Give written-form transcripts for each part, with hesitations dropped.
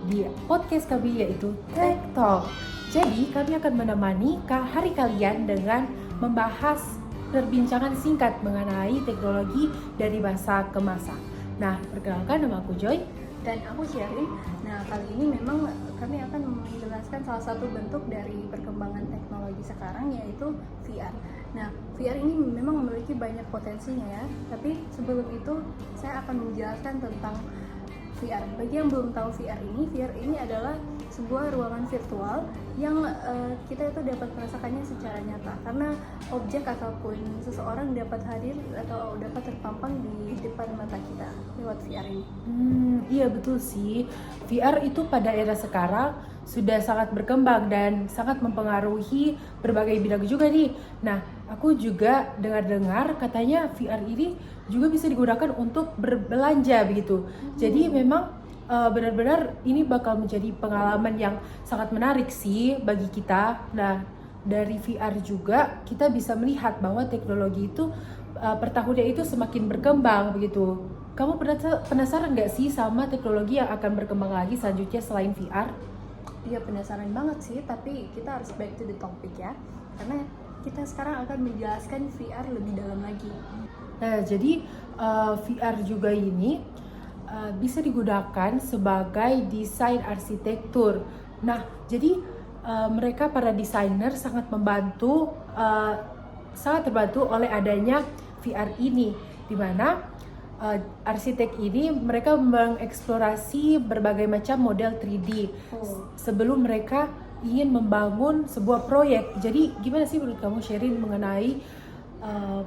di podcast kami yaitu Tech Talk. Jadi kami akan menemani hari kalian dengan membahas perbincangan singkat mengenai teknologi dari masa ke masa. Nah, perkenalkan, nama aku Joy. Dan aku Sherry. Nah, kali ini memang kami akan menjelaskan salah satu bentuk dari perkembangan teknologi sekarang, yaitu VR. Nah, VR ini memang memiliki banyak potensinya ya. Tapi sebelum itu, saya akan menjelaskan tentang VR. Bagi yang belum tahu VR ini adalah sebuah ruangan virtual yang kita itu dapat merasakannya secara nyata, karena objek ataupun seseorang dapat hadir atau dapat terpampang di depan mata kita lewat VR ini. Iya betul sih, VR itu pada era sekarang sudah sangat berkembang dan sangat mempengaruhi berbagai bidang juga nih. Nah, aku juga dengar-dengar katanya VR ini juga bisa digunakan untuk berbelanja begitu. Jadi memang benar-benar ini bakal menjadi pengalaman yang sangat menarik sih bagi kita. Nah, dari VR juga kita bisa melihat bahwa teknologi itu per tahunnya itu semakin berkembang begitu. Kamu penasaran nggak sih sama teknologi yang akan berkembang lagi selanjutnya selain VR? Iya, penasaran banget sih, tapi kita harus back to the topic ya, karena kita sekarang akan menjelaskan VR lebih dalam lagi. Nah, jadi VR juga ini bisa digunakan sebagai desain arsitektur. Nah, jadi mereka para desainer sangat terbantu oleh adanya VR ini, di mana arsitek ini mereka mengeksplorasi berbagai macam model 3D sebelum mereka ingin membangun sebuah proyek. Jadi gimana sih menurut kamu, Sherin, mengenai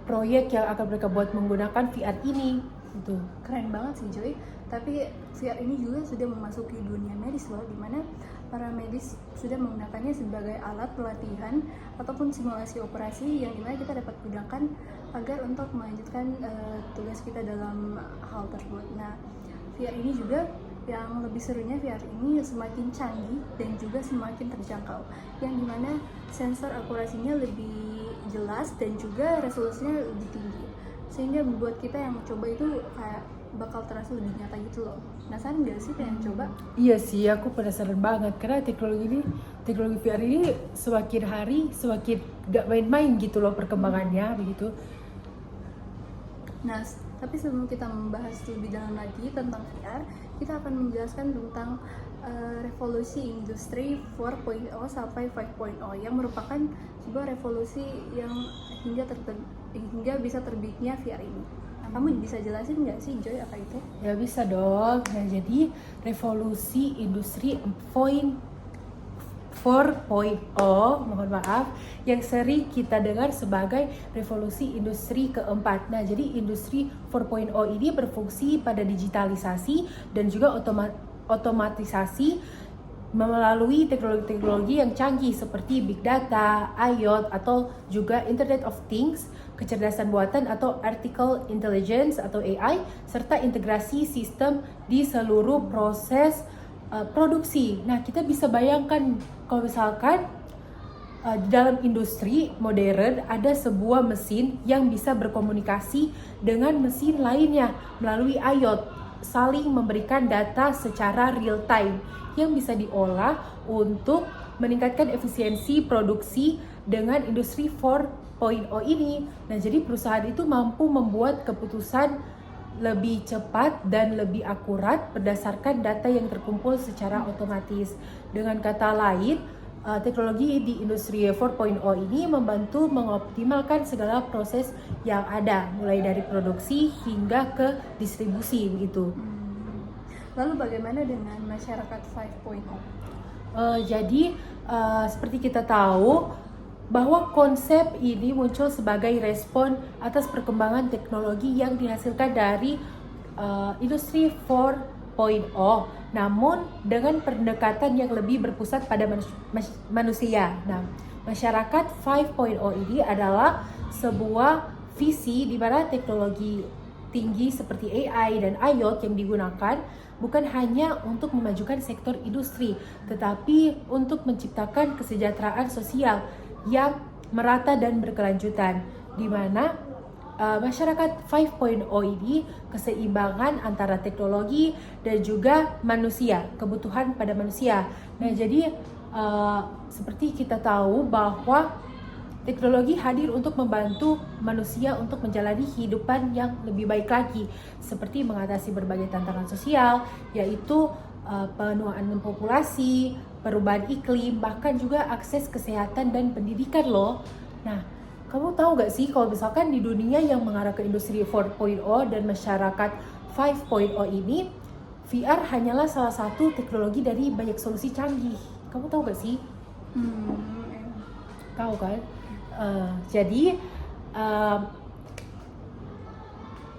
proyek yang akan mereka buat menggunakan VR ini? Gitu. Keren banget sih Joy, tapi VR ini juga sudah memasuki dunia medis loh, dimana para medis sudah menggunakannya sebagai alat pelatihan ataupun simulasi operasi yang dimana kita dapat gunakan agar untuk melanjutkan tugas kita dalam hal tersebut. Nah, VR ini juga yang lebih serunya, VR ini semakin canggih dan juga semakin terjangkau, yang dimana sensor akurasinya lebih jelas dan juga resolusinya lebih tinggi, sehingga membuat kita yang mencoba itu kayak bakal terasa lebih nyata gitu loh. Penasaran nggak sih pengen coba? Iya sih, aku penasaran banget karena teknologi VR ini semakin hari semakin gak main-main gitu loh perkembangannya begitu. Nah, tapi sebelum kita membahas lebih dalam lagi tentang VR, kita akan menjelaskan tentang revolusi industri 4.0 sampai 5.0 yang merupakan sebuah revolusi yang hingga bisa terbitnya VR ini. Kamu bisa jelasin nggak sih Joy apa itu? Ya bisa dong. Nah, jadi revolusi industri 4.0, mohon maaf, yang sering kita dengar sebagai revolusi industri keempat. Nah, jadi industri 4.0 ini berfungsi pada digitalisasi dan juga otomatisasi melalui teknologi-teknologi yang canggih seperti big data, IoT, atau juga Internet of Things, kecerdasan buatan atau artificial intelligence atau AI, serta integrasi sistem di seluruh proses produksi. Nah, kita bisa bayangkan kalau misalkan di dalam industri modern ada sebuah mesin yang bisa berkomunikasi dengan mesin lainnya melalui IoT, saling memberikan data secara real time yang bisa diolah untuk meningkatkan efisiensi produksi dengan industri 4.0 ini. Nah, jadi perusahaan itu mampu membuat keputusan lebih cepat dan lebih akurat berdasarkan data yang terkumpul secara otomatis. Dengan kata lain, teknologi di industri 4.0 ini membantu mengoptimalkan segala proses yang ada, mulai dari produksi hingga ke distribusi begitu. Lalu bagaimana dengan masyarakat 5.0? Jadi seperti kita tahu bahwa konsep ini muncul sebagai respon atas perkembangan teknologi yang dihasilkan dari industri 4.0, namun dengan pendekatan yang lebih berpusat pada manusia. Nah, masyarakat 5.0 ini adalah sebuah visi di mana teknologi tinggi seperti AI dan IoT yang digunakan bukan hanya untuk memajukan sektor industri, tetapi untuk menciptakan kesejahteraan sosial yang merata dan berkelanjutan, di mana masyarakat 5.0 ini keseimbangan antara teknologi dan juga manusia, kebutuhan pada manusia. Nah, jadi seperti kita tahu bahwa teknologi hadir untuk membantu manusia untuk menjalani kehidupan yang lebih baik lagi, seperti mengatasi berbagai tantangan sosial, yaitu penuaan populasi, perubahan iklim, bahkan juga akses kesehatan dan pendidikan loh. Nah, kamu tahu gak sih kalau misalkan di dunia yang mengarah ke industri 4.0 dan masyarakat 5.0 ini, VR hanyalah salah satu teknologi dari banyak solusi canggih. Kamu tahu gak sih? Tahu kan? Jadi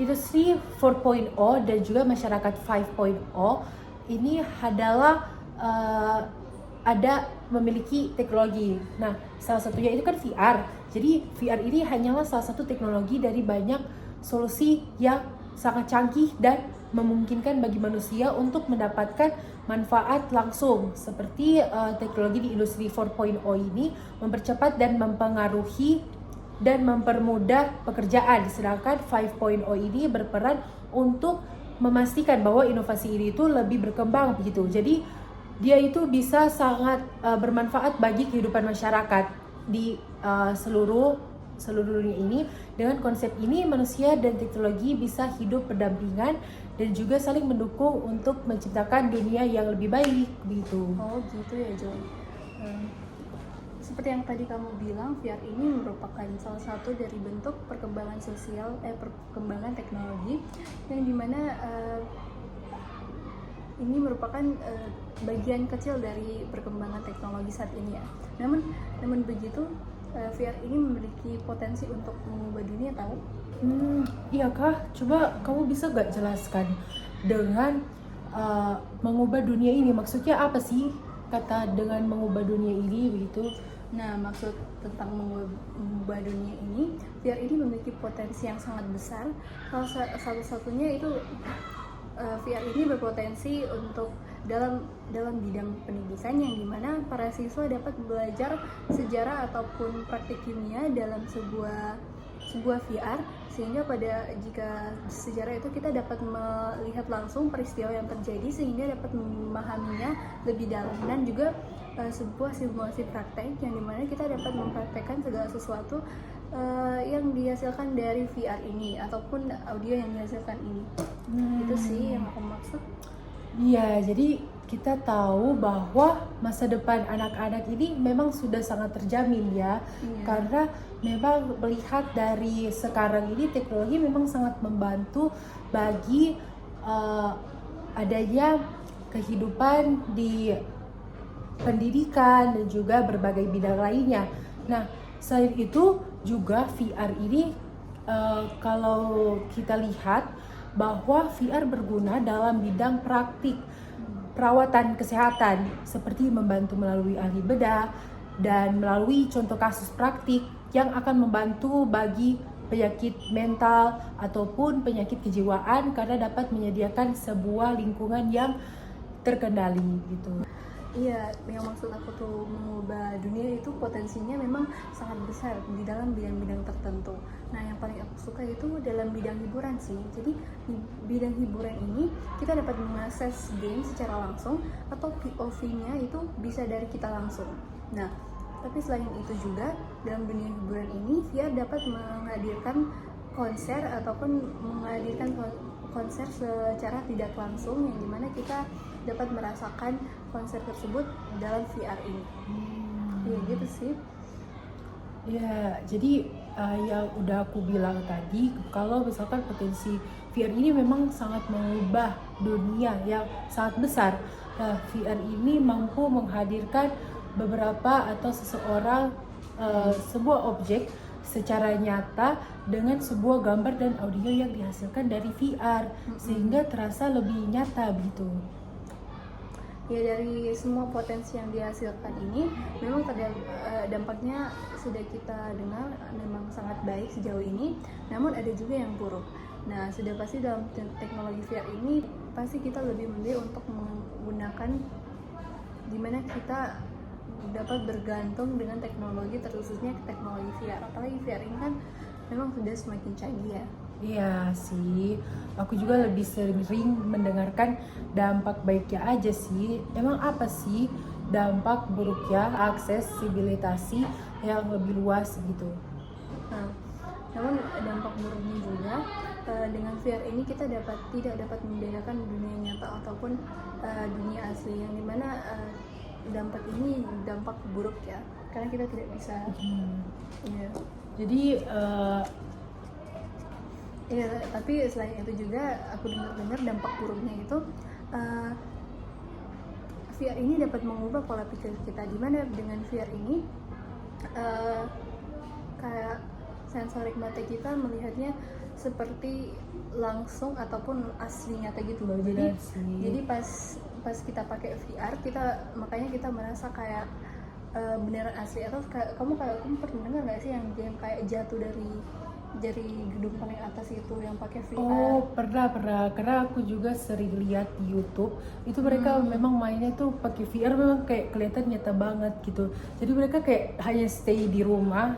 industri 4.0 dan juga masyarakat 5.0 ini adalah ada memiliki teknologi. Nah, salah satunya itu kan VR. Jadi VR ini hanyalah salah satu teknologi dari banyak solusi yang sangat canggih dan memungkinkan bagi manusia untuk mendapatkan manfaat langsung. Seperti teknologi di industri 4.0 ini mempercepat dan mempengaruhi dan mempermudah pekerjaan. Sedangkan 5.0 ini berperan untuk memastikan bahwa inovasi ini itu lebih berkembang begitu. Jadi dia itu bisa sangat bermanfaat bagi kehidupan masyarakat di seluruh dunia ini. Dengan konsep ini manusia dan teknologi bisa hidup berdampingan dan juga saling mendukung untuk menciptakan dunia yang lebih baik begitu. Oh gitu ya Joy. Seperti yang tadi kamu bilang, VR ini merupakan salah satu dari bentuk perkembangan perkembangan teknologi yang dimana ini merupakan bagian kecil dari perkembangan teknologi saat ini ya. Namun begitu, VR ini memiliki potensi untuk mengubah dunia, tahu? Iya kah? Coba kamu bisa gak jelaskan dengan mengubah dunia ini, maksudnya apa sih kata dengan mengubah dunia ini begitu? Nah, maksud tentang mengubah dunia ini, VR ini memiliki potensi yang sangat besar. Salah satunya itu VR ini berpotensi untuk dalam bidang pendidikan, yang dimana para siswa dapat belajar sejarah ataupun praktik kimia dalam sebuah VR, sehingga jika sejarah itu kita dapat melihat langsung peristiwa yang terjadi sehingga dapat memahaminya lebih dalam, dan juga sebuah simulasi praktek yang dimana kita dapat mempraktekkan segala sesuatu yang dihasilkan dari VR ini ataupun audio yang dihasilkan ini. Itu sih yang aku maksud. Iya, jadi kita tahu bahwa masa depan anak-anak ini memang sudah sangat terjamin ya. Karena memang melihat dari sekarang ini teknologi memang sangat membantu bagi adanya kehidupan di pendidikan dan juga berbagai bidang lainnya. Nah, selain itu juga VR ini kalau kita lihat bahwa VR berguna dalam bidang praktik perawatan kesehatan, seperti membantu melalui ahli bedah dan melalui contoh kasus praktik yang akan membantu bagi penyakit mental ataupun penyakit kejiwaan, karena dapat menyediakan sebuah lingkungan yang terkendali gitu. Iya, yang maksud aku tuh mengubah dunia itu potensinya memang sangat besar di dalam bidang-bidang tertentu. Nah, yang paling aku suka itu dalam bidang hiburan sih. Jadi di bidang hiburan ini kita dapat mengakses game secara langsung, atau POV-nya itu bisa dari kita langsung. Nah, tapi selain itu juga dalam dunia hiburan ini VR dapat menghadirkan konser ataupun menghadirkan konser secara tidak langsung, yang dimana kita dapat merasakan konser tersebut dalam VR ini. Iya gitu sih. Ya, jadi yang udah aku bilang tadi, kalau misalkan potensi VR ini memang sangat mengubah dunia yang sangat besar. Nah, VR ini mampu menghadirkan beberapa atau seseorang sebuah objek secara nyata dengan sebuah gambar dan audio yang dihasilkan dari VR, sehingga terasa lebih nyata begitu. Ya, dari semua potensi yang dihasilkan ini memang dampaknya sudah kita dengar memang sangat baik sejauh ini, namun ada juga yang buruk. Nah, sudah pasti dalam teknologi VR ini pasti kita lebih memilih untuk menggunakan dimana kita dapat bergantung dengan teknologi, terkhususnya teknologi VR. Apalagi VR ini kan memang sudah semakin canggih ya. Iya sih, aku juga lebih sering mendengarkan dampak baiknya aja sih. Emang apa sih dampak buruknya aksesibilitas yang lebih luas gitu? Nah, namun dampak buruknya juga dengan VR ini kita tidak dapat membedakan dunia nyata ataupun dunia asli, yang dimana dampak ini dampak buruk ya, karena kita tidak bisa. Iya. Jadi Iya, tapi selain itu juga aku dengar dampak buruknya itu VR ini dapat mengubah pola pikir kita, di mana dengan VR ini kayak sensorik mata kita melihatnya seperti langsung ataupun asli nyata gitu loh. Jadi pas kita pakai VR makanya kita merasa kayak beneran asli. Atau kamu pernah dengar nggak sih yang game kayak jatuh dari gedung paling atas itu yang pakai VR? Oh, pernah karena aku juga sering lihat di YouTube itu mereka memang mainnya tuh pakai VR, memang kayak kelihatan nyata banget gitu. Jadi mereka kayak hanya stay di rumah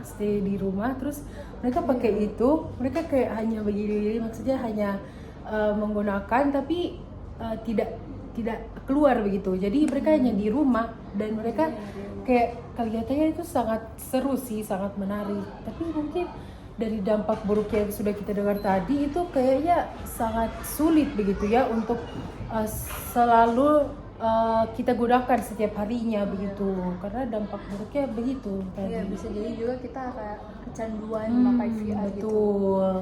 terus mereka pakai itu, mereka kayak hanya begini, maksudnya hanya menggunakan tapi tidak keluar begitu. Jadi mereka hanya di rumah dan mereka kayak kelihatannya itu sangat seru sih, sangat menarik. Tapi mungkin dari dampak buruknya yang sudah kita dengar tadi itu kayaknya sangat sulit begitu ya untuk selalu kita gunakan setiap harinya begitu, karena dampak buruknya begitu tadi. Iya, bisa jadi juga kita kayak kecanduan memakai VR gitu. Betul.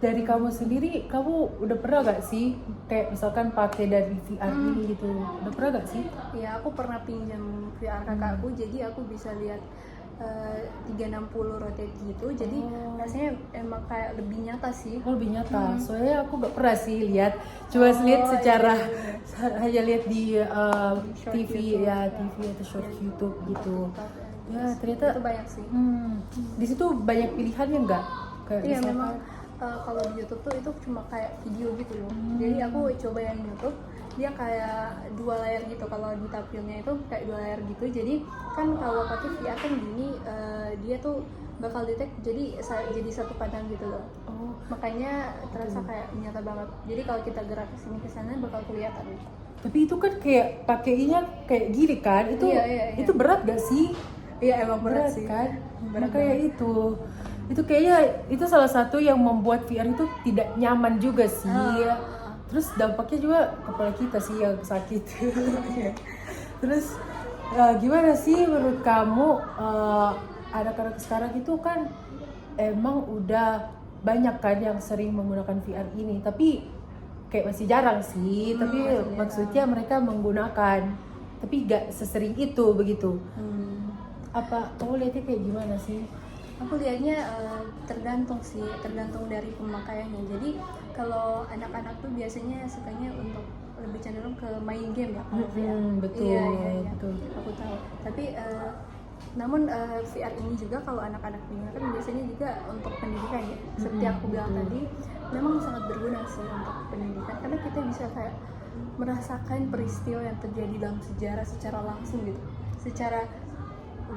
Dari kamu sendiri, kamu udah pernah gak sih kayak misalkan pakai dari VR ini gitu? Udah pernah gak sih? Iya, aku pernah pinjam VR kakakku, jadi aku bisa lihat 360 rotate gitu, jadi rasanya emang kayak lebih nyata sih. Oh, lebih nyata. Soalnya aku gak pernah sih lihat, cuma lihat secara hanya lihat di TV YouTube, ya, TV atau short YouTube gitu. Ya ternyata itu banyak sih. Di situ banyak pilihannya nggak? Kayak Iya, misalkan, memang kalau di YouTube tuh itu cuma kayak video gitu loh. Jadi aku coba yang YouTube, dia kayak 2 layar gitu. Kalau di tampilnya itu kayak 2 layar gitu. Jadi kan kalau pakai VR kan gini, dia tuh bakal detect jadi satu pandang gitu loh. oh, Makanya terasa kayak nyata banget. Jadi kalau kita gerak kesini ke sana bakal kelihatan. tapi itu kan kayak pakainya kayak gini kan? Itu Iya. itu berat gak sih? Iya, emang berat sih. Kan? Berat Makanya itu kayaknya itu salah satu yang membuat VR itu tidak nyaman juga sih. Terus dampaknya juga kepala kita sih yang sakit. Terus gimana sih menurut kamu anak-anak sekarang itu kan emang udah banyak kan yang sering menggunakan VR ini, tapi kayak masih jarang sih. Tapi maksudnya mereka menggunakan, tapi gak sesering itu begitu. Apa kamu lihatnya kayak gimana sih? Aku lihatnya tergantung dari pemakaiannya. Jadi kalau anak-anak tuh biasanya sukanya untuk lebih cenderung ke main game ya kalau VR. Betul. Iya. Betul. Aku tahu. Tapi namun VR ini juga kalau anak-anak gunakan biasanya juga untuk pendidikan ya. Seperti aku bilang tadi, memang sangat berguna sih untuk pendidikan, karena kita bisa kayak merasakan peristiwa yang terjadi dalam sejarah secara langsung gitu. Secara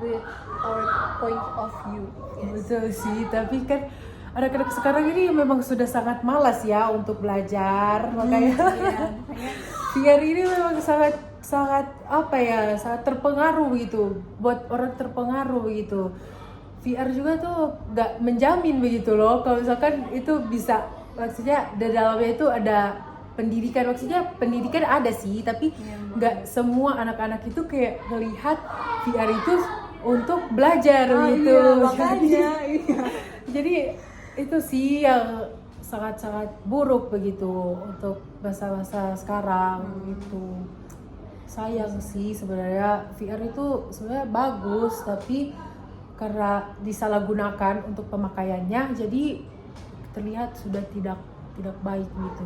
with our point of view. Yes. Betul sih, tapi kan anak-anak sekarang ini memang sudah sangat malas ya untuk belajar, makanya VR ini memang sangat apa ya, sangat terpengaruh gitu, buat orang terpengaruh begitu. VR juga tuh nggak menjamin begitu loh, kalau misalkan itu bisa, maksudnya di dalamnya itu ada pendidikan, maksudnya pendidikan ada sih, tapi nggak semua anak-anak itu kayak melihat VR itu untuk belajar gitu. Iya, makanya. Jadi itu sih yang sangat-sangat buruk begitu untuk masa-masa sekarang gitu. Sayang sih sebenarnya VR itu sebenarnya bagus, tapi karena disalahgunakan untuk pemakaiannya jadi terlihat sudah tidak baik gitu.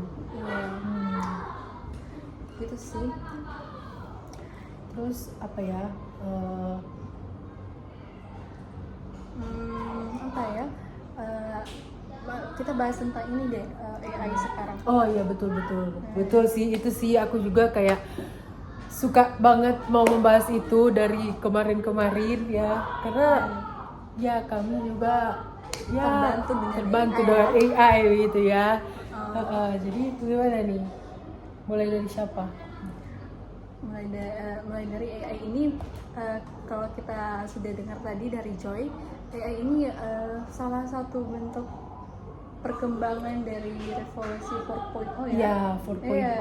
Gitu sih. Terus apa ya? Apa ya? Kita bahas tentang ini deh, AI sekarang. Oh iya, betul sih, itu sih aku juga kayak suka banget mau membahas itu dari kemarin ya, karena ya kami juga ya terbantu dengan AI. AI gitu ya. Oh. Jadi gimana nih? Mulai dari siapa? Mulai dari AI ini, kalau kita sudah dengar tadi dari Joy, AI ini salah satu bentuk perkembangan dari revolusi 4.0 ya. Ya, 4.0. Iya.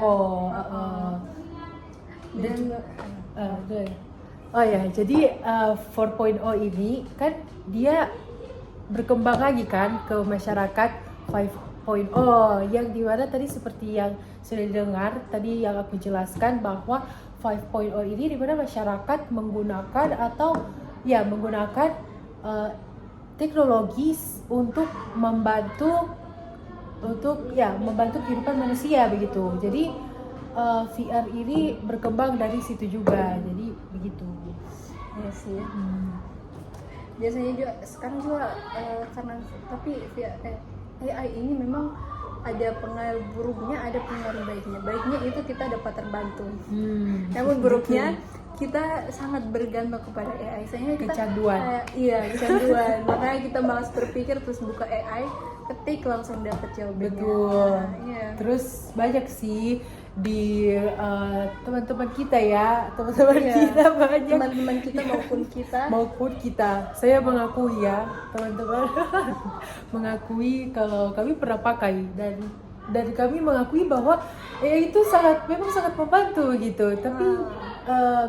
Dan Dan juga oh ya, jadi 4.0 ini kan dia berkembang lagi kan ke masyarakat 5.0 yang dimana tadi seperti yang sudah didengar tadi yang aku jelaskan bahwa 5.0 ini dimana masyarakat menggunakan atau ya menggunakan teknologi untuk membantu kehidupan manusia begitu. Jadi VR ini berkembang dari situ juga. Jadi begitu. ya sih. Biasanya juga sekarang juga karena tapi AI ini memang ada pengaruh buruknya, ada pengaruh baiknya. Baiknya itu kita dapat terbantu. Namun buruknya kita sangat bergantung kepada AI. Saya kita Kecanduan. Kecanduan. Makanya kita malas berpikir terus buka AI, ketik langsung dapat jawabannya. Betul. Iya. Terus banyak sih di teman-teman kita ya, Iya. kita banyak. Teman-teman kita maupun kita. Saya mengakui ya, teman-teman. Mengakui kalau kami pernah pakai dan kami mengakui bahwa itu memang sangat membantu gitu. Tapi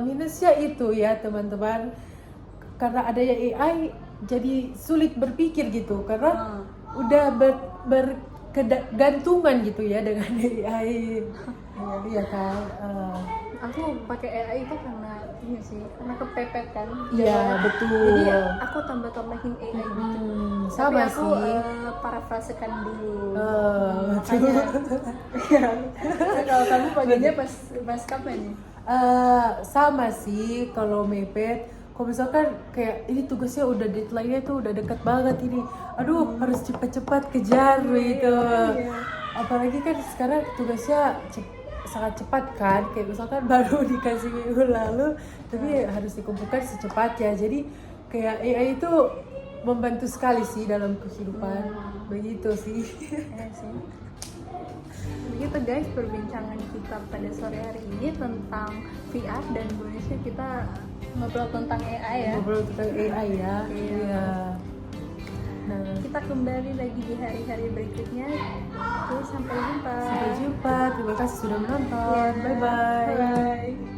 minusnya itu ya, teman-teman. Karena adanya AI jadi sulit berpikir gitu karena udah berkegantungan gitu ya dengan AI. Iya kan. Aku pakai AI itu karena ini sih, karena kepepet kan. Iya, betul. Jadi aku tambah-tambahin AI gitu. Sama Tapi aku sih. parafrasekan dulu. Betul. Makanya. Kalau kamu pakainya pas kapan nih? Sama sih kalau mepet. Kalau misalkan kayak ini tugasnya udah deadline-nya tuh udah deket banget ini. Aduh, harus cepat-cepat kejar gitu. Apalagi kan sekarang tugasnya sangat cepat kan. Kayak misalkan baru dikasih minggu lalu, tapi harus dikumpulkan secepatnya. Jadi kayak AI itu membantu sekali sih dalam kehidupan. Begitu sih. Iya sih. Begitu guys perbincangan kita pada sore hari ini tentang VR dan bonusnya kita ngobrol tentang AI ya. Ngobrol tentang AI ya. Iya. Nah, Kita kembali lagi di hari-hari berikutnya. Oke, sampai jumpa. sampai jumpa. Terima kasih sudah menonton. Bye-bye. Bye.